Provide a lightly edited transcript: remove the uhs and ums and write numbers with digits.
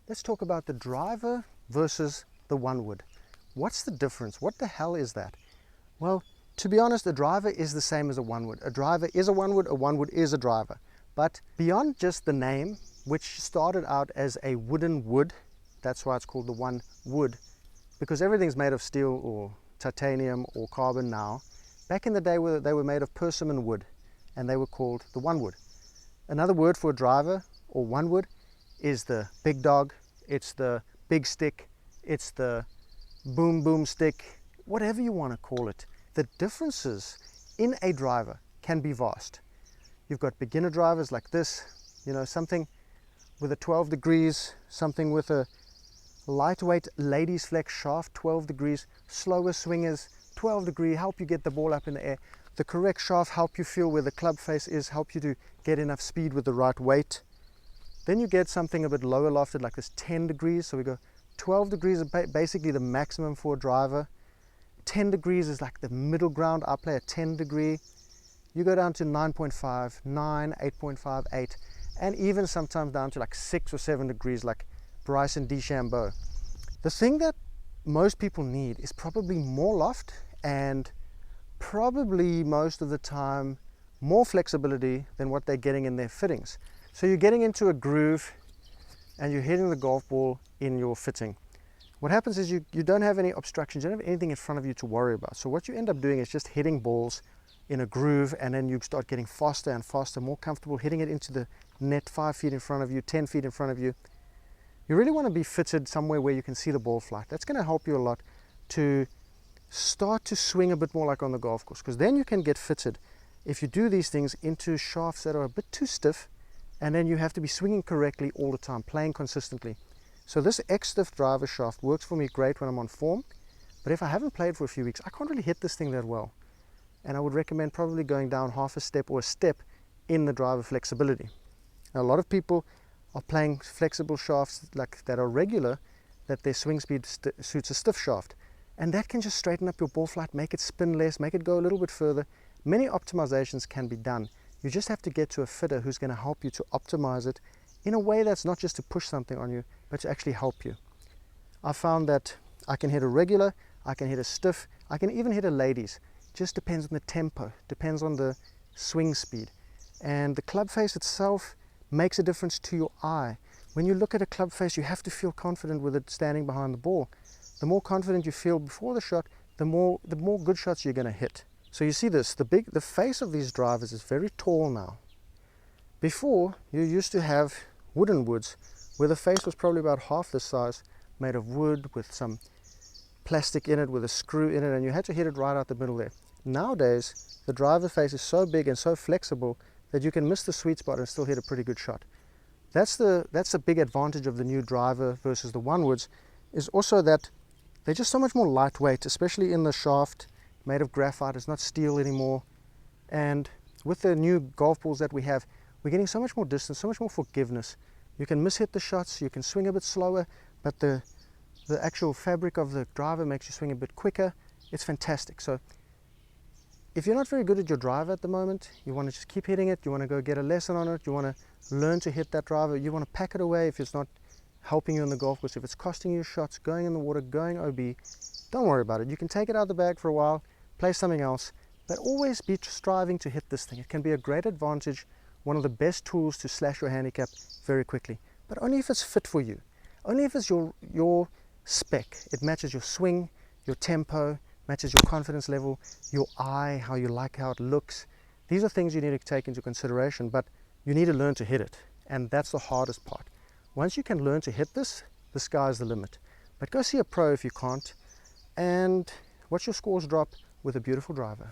Let's talk about the driver versus the one wood. What's the difference? What the hell is that? Well, to be honest, a driver is the same as a one wood. A driver is a one wood is a driver. But beyond just the name, which started out as a wooden wood, that's why it's called the one wood, because everything's made of steel or titanium or carbon now. Back in the day they were made of persimmon wood, and they were called the one wood. Another word for a driver or one wood is the big dog, it's the big stick, it's the boom stick, whatever you want to call it. The differences in a driver can be vast. You've got beginner drivers like this, something with a 12 degrees, something with a lightweight ladies flex shaft, 12 degrees, slower swingers, 12 degree, help you get the ball up in the air. The correct shaft help you feel where the club face is, help you to get enough speed with the right weight. Then you get something a bit lower lofted like this 10 degrees. So we go 12 degrees is basically the maximum for a driver. 10 degrees is like the middle ground. I play a 10 degree. You go down to 9.5, 9, 8.5, 8, and even sometimes down to like 6 or 7 degrees like Bryson DeChambeau. The thing that most people need is probably more loft and probably most of the time more flexibility than what they're getting in their fittings. So you're getting into a groove and you're hitting the golf ball in your fitting. What happens is you don't have any obstructions, you don't have anything in front of you to worry about. So what you end up doing is just hitting balls in a groove, and then you start getting faster and faster, more comfortable, hitting it into the net 5 feet in front of you, 10 feet in front of you. You really want to be fitted somewhere where you can see the ball fly. That's going to help you a lot to start to swing a bit more like on the golf course, because then you can get fitted if you do these things into shafts that are a bit too stiff, and then you have to be swinging correctly all the time, playing consistently. So this X-Stiff driver shaft works for me great when I'm on form, but if I haven't played for a few weeks, I can't really hit this thing that well. And I would recommend probably going down half a step or a step in the driver flexibility. Now, a lot of people are playing flexible shafts like that are regular, that their swing speed suits a stiff shaft. And that can just straighten up your ball flight, make it spin less, make it go a little bit further. Many optimizations can be done. You just have to get to a fitter who's going to help you to optimize it in a way that's not just to push something on you, but to actually help you. I found that I can hit a regular, I can hit a stiff, I can even hit a ladies. Just depends on the tempo, depends on the swing speed. And the club face itself makes a difference to your eye. When you look at a club face, you have to feel confident with it standing behind the ball. The more confident you feel before the shot, the more good shots you're going to hit. So you see this, the face of these drivers is very tall now. Before, you used to have wooden woods where the face was probably about half the size, made of wood with some plastic in it, with a screw in it, and you had to hit it right out the middle there. Nowadays, the driver face is so big and so flexible that you can miss the sweet spot and still hit a pretty good shot. That's the big advantage of the new driver versus the one woods, is also that they're just so much more lightweight, especially in the shaft, made of graphite. It's not steel anymore. And with the new golf balls that we have, we're getting so much more distance, so much more forgiveness. You can mishit the shots, you can swing a bit slower, but the actual fabric of the driver makes you swing a bit quicker. It's fantastic. So if you're not very good at your driver at the moment, you want to just keep hitting it, you want to go get a lesson on it, you want to learn to hit that driver, you want to pack it away if it's not helping you in the golf course, if it's costing you shots, going in the water, going OB, don't worry about it. You can take it out of the bag for a while, play something else, but always be striving to hit this thing. It can be a great advantage, one of the best tools to slash your handicap very quickly, but only if it's fit for you, only if it's your spec. It matches your swing, your tempo, matches your confidence level, your eye, how you like how it looks. These are things you need to take into consideration, but you need to learn to hit it, and that's the hardest part. Once you can learn to hit this, the sky's the limit. But go see a pro if you can't, and watch your scores drop with a beautiful driver.